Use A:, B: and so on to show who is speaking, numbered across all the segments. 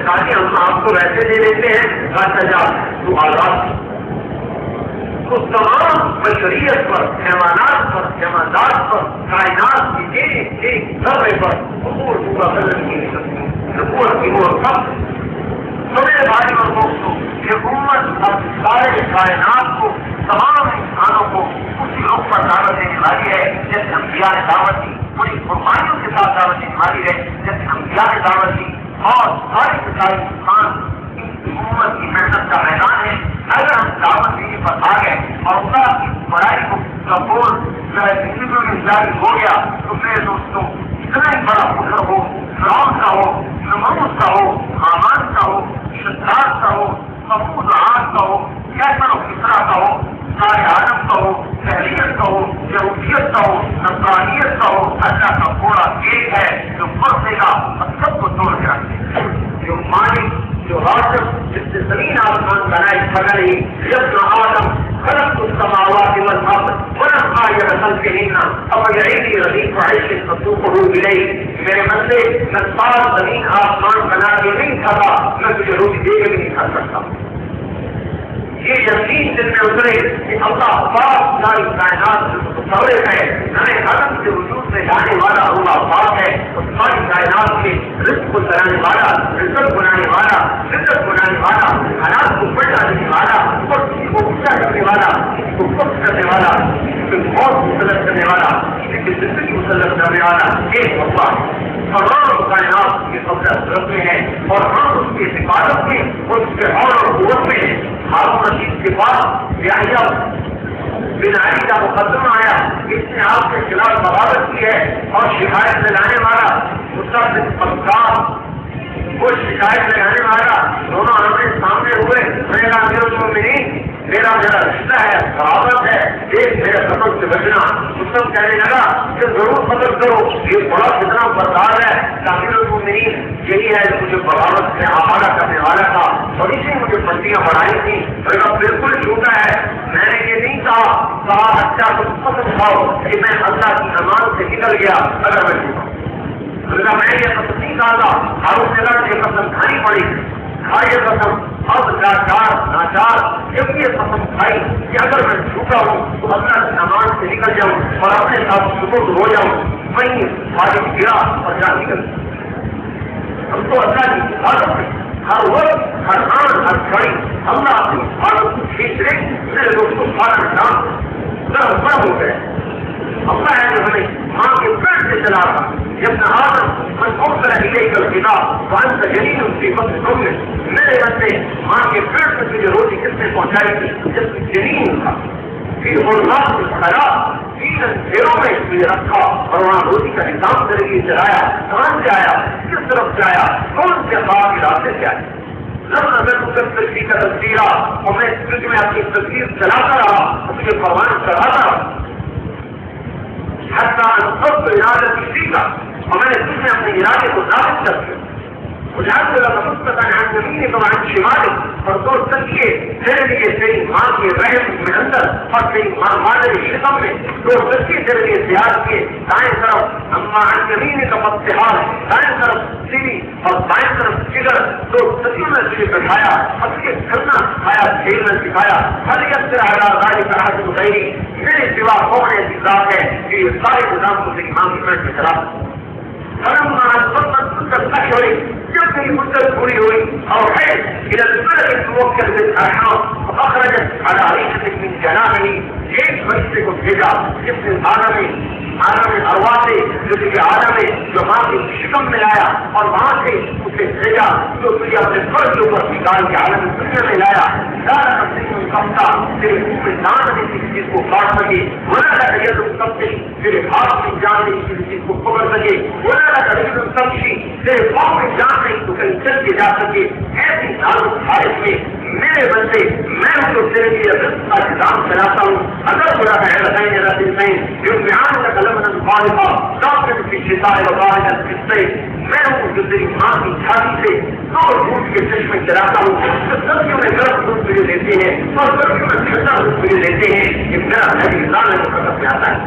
A: ساری ہم آپ کو ویسے دے دیتے ہیں اچھا جا تو آزاد اس تمام بشریت پر، حیوانات پر، جمادات پر، کائنات کی ایک ایک ذرے پر حضور پورا بدل کی نبوت کی وہ سب میرے بھائی اور دوستوں یہ امت اب سارے کائنات کو، تمام انسانوں کو اسی رخ پر دعوت دینے والی ہے جیسے انبیاء نے دعوت دی، پوری قربانیوں کے ساتھ دعوت دینے والی ہے جیسے انبیاء نے دعوت دی، اور سارے کے سارے انسان حکومت کی محنت کا میدان ہے۔ اگر ہم دعوت دینے پر آ گئے اور اللہ کی بڑائی کو قبول میں جاری ہو گیا تو میرے دوستوں اتنا ہی بڑا فخر ہو، فرعون کا ہو، نمرود کا ہو، حامان کا ہو، شداد کا ہو، محمود عاد کا ہو، کیسر و کسرا کا ہو، سارے عالم کا ہو، تحریت کا ہو، یہودیت کا ہو، نصرانیت کا ہو، اللہ کا پورا ایک ہے جو فرقے کا سب کو توڑ کے رکھے، جو مالک، جو راشد، جس سے زمین آسمان بنائی پھر ہی جب آدم خلق السماوات والارض ونفع بخلقهن افیعلی ردیف عیش تصوفه الیہ، میرے بندے میں سارا زمین آسمان بنا کے نہیں کھاتا، میں تجھے روٹی دے کے بھی نہیں کھا سکتا۔ یہ یقین دل میں اترے کہ اللہ پاک ساری کائنات متصور ہے، نئے عدم سے وجود میں لانے والا اللہ پاک ہے، اور ساری کائنات کے رزق کو بنانے والا، رزق بنانے والا، رزق بنانے والا، حالات کو بڑھا دینے والا، اور کسی کو اونچا کرنے والا، کسی کو کم کرنے والا، کسی کو موت مسلط کرنے والا، کسی کی زندگی مسلط کرنے والا ایک اللہ ہے۔ اور کائنات کی قدرت میں ہے اور ہم اس کی حفاظت میں اور اس کے حول اور قوت میں ہے۔ ہارون رشید کے پاس یحییٰ بن علی کا مقدمہ آیا، اس نے آپ کے خلاف بغاوت کی ہے اور شکایت دلانے والا موسیٰ بن فقار وہ شکایت لگانے والا دونوں آمنے سامنے ہوئے، میرا امیر المومنین میرا رشتہ ہے، بغاوت ہے، ایک میرے قتل سے بچنا۔ مسلم کہنے لگا کہ ضرور قتل کرو، یہ بڑا کتنا بردار ہے، امیر المومنین یہی ہے جو مجھے بغاوت سے آمادہ کرنے والا تھا اور اسی نے مجھے پٹیاں بڑھائی تھی، بالکل جھوٹا ہے، میں نے یہ نہیں کہا اچھا تم قسم کھاؤ کہ میں اللہ کی امان سے نکل گیا اگر میں جھوٹا میں یہ قسم نہیں کہا تھا، ہارون نے لگا یہ قسم کھانی پڑی، کھائیے قسم، اب ناچار جب یہ قسم کھائی کہ اگر میں جھوٹا ہوں تو اللہ کی امان سے نکل جاؤں اور اپنے ساتھ سپرد ہو جاؤں، وہیں خارج گرا اور جان نکل۔ ہم تو اللہ کی حفاظت میں ہر وقت، ہر آن، ہر گھڑی اللہ اپنی حفاظت کو کھینچ رہے، میرے دوستوں سارا نام ذرا بڑا ہو گئے۔ اللہ ہے جو ہمیں ماں کے پیٹ سے چلا رہا، جب نہ آدم من اوصل الیک الکتاب وانت جنین فی بطن امک، میرے بندے ماں کے پیٹ میں تجھے روٹی کس نے پہنچائی تھی جب تو جنین تھا، پھر غلات سے پکڑا، تین پھیروں میں تجھے رکھا اور وہاں روٹی کا نظام کرے گی چلایا، کہاں سے آیا، کس طرف سے آیا، کون سے خواب کے راستے سے آیا۔ جب میں تصویر کا تصویرہ اور میں تجھ میں اپنی تصویر چلاتا رہا اور تجھے فرمان چڑھاتا رہا حتیٰ انصبت ارادت کسی کا، اور میں نے تجھ میں اپنے ارادے کو ثابت کر دیا، وجعلت لك مستقا عن يمينك وعن شمالك، اور دو تکیے تیرے لیے تیری ماں کے رحم میں اندر اور تیری مادر شکم میں دو تکیے تیرے لیے تیار کیے، دائیں طرف اما عن يمينك فاصطحال، دائیں طرف سیری اور بائیں طرف جگر، دو تکیوں میں تجھے بٹھایا اور تجھے کھلنا سکھایا، کھیلنا سکھایا۔ هل يقدر على ذلك احد غيري، میرے سوا کون ایسی ذات ہے کہ یہ سارے نظام کو تیری ماں کے پیٹ میں چلا۔ جب میری مدت پوری ہوئی اور ہے الى البلد الموكل بالارحام فاخرجت على ريحه من جنابه، ایک فرشتے کو بھیجا جس نے عالم ارواح سے جو ماں کی شکم میں لایا اور وہاں سے اسے بھیجا تو تجھے اپنے فرض کے اوپر نکال کے عالم دنیا میں لایا۔ سارا کمتا تیرے منہ میں جان نہیں کسی چیز کو کاٹ سکے، بولا تھا کہ تم سب سے تیرے ہاتھ میں جان نہیں کسی چیز کو پکڑ سکے، بولا تھا کہ تم سب سے تیرے پاؤں میں جان نہیں تو کہیں چل کے جا سکے۔ ایسی حالت میں میرے بندے میں ان کو تیرے لیے رزق کا نظام چلاتا ہوں۔ اگر برا ہے رسائن رسل میں جو بیان کا قلم نظفالفا ڈاکٹر کی شتائے وقائد القصے، میں ہوں جو تیری ماں کی چھاتی سے دو دودھ کے چشمے چلاتا ہوں، جو سبزیوں میں گرم دودھ مجھے دیتے ہیں اور سبزیوں میں ٹھنڈا دودھ مجھے دیتے ہیں، یہ میرا نبی اللہ نے مقدم میں آتا ہے۔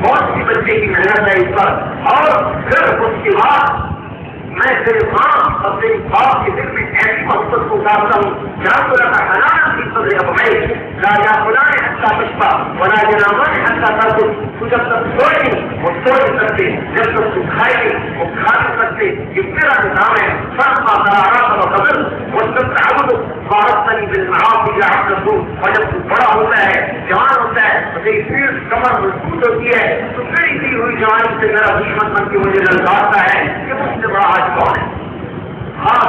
A: بہت سی بچے کی محنت ہے اس پر، اور پھر اس کے بعد میں تیرے ماں اپنے باپ کے دل میں ایسی محبت کو اتارتا ہوں جہاں تو لگا حلال کی صدر ابویک لا یاکلان حتی تشبع ولا ینامان حتی ترقد. تو جب تک سوئے نہیں وہ سو نہیں سکتے، جب تک تو کھائے نہیں وہ کھا نہیں سکتے. یہ میرا نظام ہے. فلما قرارات وقبل واستطعبد فارقتنی بالمعاصی جعلت رسول. اور جب تو بڑا ہوتا ہے جوان ہوتا ہے تو تیری پیڑ کمر مضبوط ہوتی ہے تو میری دی ہوئی جوانی سے میرا دشمن بن کے مجھے للکارتا ہے کہ مجھ سے بڑا آج کون ہے. ہاں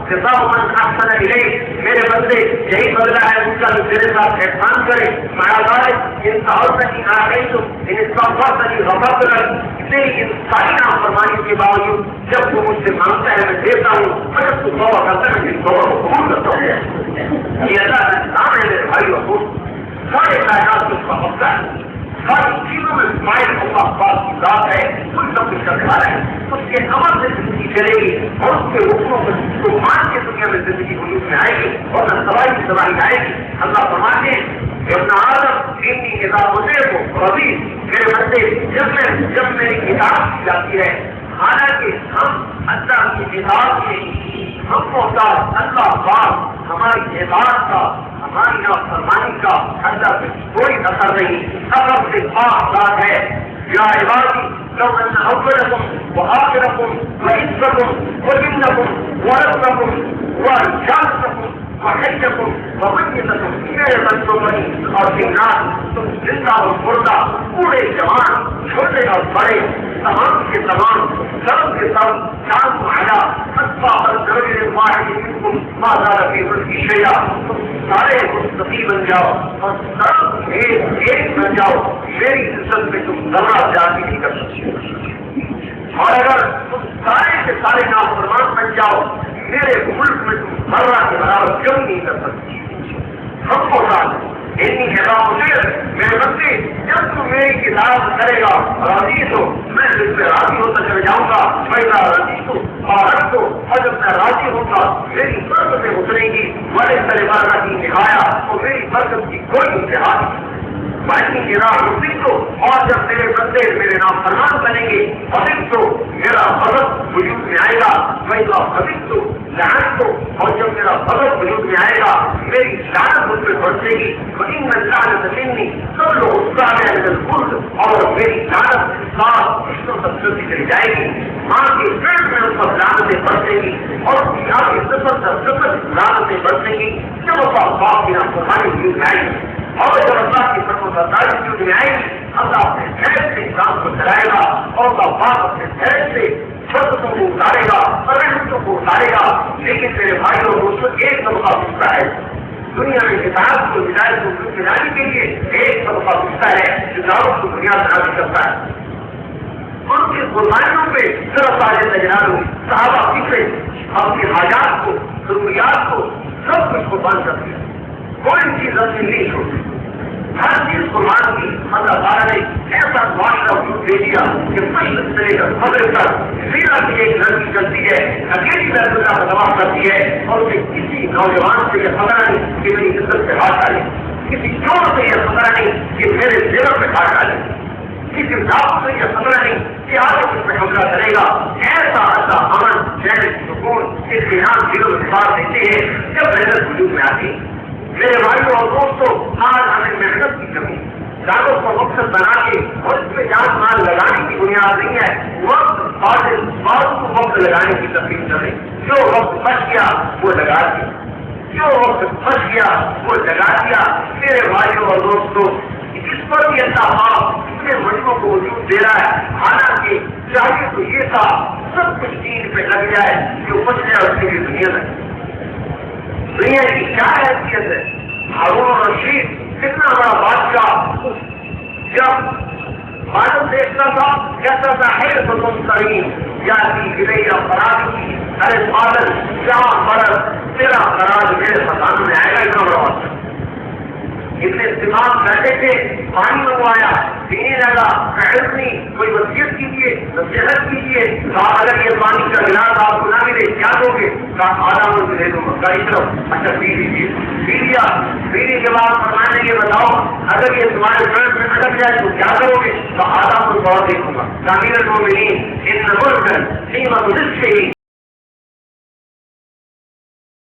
A: جزاء من احسن الیک، میرے بندے یہی بدلہ ہے ان کا جو تیرے ساتھ احسان کرے. مایا ان تعاونی آتیتم ان استغفرتنی غفرت لک. تیری ان ساری نافرمانی کے باوجود جب تو مجھ سے مانگتا ہے میں دیتا ہوں، اور جب تو توبہ کرتا ہے میری توبہ کو قبول کرتا ہوں. یہ اللہ کا نظام ہے میرے بھائی اور دوست. سارے کائنات اس کا حصہ ہے، ساری چیزوں میں اسماعیل اللہ پاک کی ذات ہے، کل سب کچھ کرنے والا ہے. اس کے عمل سے زندگی چلے گی اور اس کے حکموں کو مان کے دنیا میں زندگی وجود میں آئے گی اور نہ تباہی کی تباہی آئے گی. اللہ فرماتے ہیں ابن آدم انی اذا وزیت رضی، میرے بندے جب میری کتاب کی جاتی ہے، حالانکہ ہم اللہ کی کتاب کے ہم محتاج اللہ پاک ہماری عبادت کا ہماری نافرمانی کا اللہ سے کوئی اثر نہیں، اثر سے پاک ذات ہے. یا عبادی لو ان اولکم وآخرکم وانسکم وجنکم ورزقکم وجانکم وحیکم ومیتکم، میرے بندوں بنی اور جنات، تم زندہ اور مردہ، بوڑھے جوان، چھوٹے اور بڑے، تمام کے تمام، سب کے سب، چاند معلا اصبح الرجل الواحد منکم ما زال فی ملکی شیئا. تم سارے مستقی بن جاؤ اور سب ایک بن جاؤ، میری عزت میں تم ذرا زیادتی نہیں کر سکتے. اور اگر تم سارے کے سارے نافرمان بن جاؤ، میرے ملک میں تم ذرا کے برابر کیوں نہیں کر سکتی. ہم کو ساتھ اتنی کتاب مجھے میرے بچے جب تم میری کتاب کرے گا راضی ہو، میں اس پہ راضی ہوتا چلے جاؤں گا. پہلا راضی ہو اور رکھ دو، اور جب میں راضی ہوگا میری برکتیں اترے گی. بڑے طلبا کی نکایا تو میری برکت کی کوئی انتہا نہیں. باقی کی راہ رسی تو، اور جب میرے بندے میرے نام فرمان بنیں گے ابھی تو میرا غضب وجود میں آئے گا. میں ابھی تو لعنت کو، اور جب میرا غضب وجود میں آئے گا میری لعنت مجھ پہ برسے گی. وَإِنَّ اللَّعْنَةَ مِنِّي سب لوگ سارے الخلد، اور میری لعنت سات رشتوں تک چلتی چلی جائے گی. ماں کے پیٹ میں اس پر لعنتیں برسے گی اور یہاں کی صفت در صفت لعنتیں برسے گی. جب اللہ باپ کی نافرمانی وجود میں آئے گی اور جب اللہ کی فرمان برداری وجود میں آئے گی، اللہ اپنے خیر سے انسان کو چلائے گا اور اللہ باپ اپنے خیر سے برکتوں کو اتارے گا اور رحمتوں کو اتارے گا. لیکن میرے بھائی اور دوستوں ایک طبقہ پوچھتا ہے دنیا میں کتاب کو ہدایت کو ملانے کے لیے، ایک طبقہ پوچھتا ہے جو دعوت کو بنیاد بنا کرتا ہے. ان کی قربانیوں پہ صرف تاج تجربہ صحابہ فکرے اپنی حاجات کو، ضروریات کو، سب کچھ قربان کرتے ہیں. کوئی چیز اپنی نہیں چھوڑتی، ہر چیز قربان کی. اللہ تعالیٰ نے ایسا معاشرہ وجود دے دیا کہ مشرق سے لے کر مغرب تک سیرا کی ایک لڑکی چلتی ہے، اکیلی بیت اللہ کا تباہ کرتی ہے، اور اسے کسی نوجوان سے یہ خطرہ نہیں کہ میری عزت پہ ہاتھ ڈالے، کسی چور سے یہ خطرہ نہیں کہ میرے زیور پہ ہاتھ ڈالے، کسی ڈاک سے یہ خطرہ نہیں کہ آج اس پہ حملہ کرے گا. ایسا اللہ امن، چین، سکون، اطمینان دلوں میں بات دیتے ہیں جب محنت وجود میں آتی. میرے بھائیوں اور دوستوں، آج ہمیں محنت کی کمی، دانوں کو مقصد بنا کے اور اس پہ جان مال لگانے کی بنیاد نہیں ہے. وقت کو وقت لگانے کی تکلیف کرے. جو وقت بچ گیا وہ لگا دیا، جو وقت بچ گیا وہ لگا دیا. میرے بھائیوں اور دوستوں، اس پر بھی اللہ آپ اتنے مجموعوں کو وجود دے رہا ہے. حالانکہ چاہیے تو یہ تھا سب کچھ دین پہ لگ جائے جو بچ جائے اس کے لیے دنیا میں. دنیا کی کیا حیثیت ہے؟ ہارون رشید کتنا بڑا بادشاہ، جب بادل دیکھتا تھا کہتا تھا ہے تم کریم جاتی گریا فراغی، ارے بادل کیا فرق تیرا فراغ میرے مکان میں آئے گا. اتنا بڑا بادشاہ اتنے دماغ بیٹھے تھے، پانی منگوایا، پینے لگا. نہیں کوئی وصیت کیجیے، نصیحت کیجیے. اگر یہ پانی کا گلاس آپ کو نہ ملے کیا دو گے؟ آدھا ملک دے دوں گا. اچھا پی لیجیے. پی لیا. پینے کے بعد فرمانے یہ بتاؤ اگر یہ تمہارے پیٹ میں اٹک جائے تو کیا کرو گے؟ تو آدھا ملک اور دیکھوں گا. تعمیر المؤمنین ان ملک قیمت رزق ہی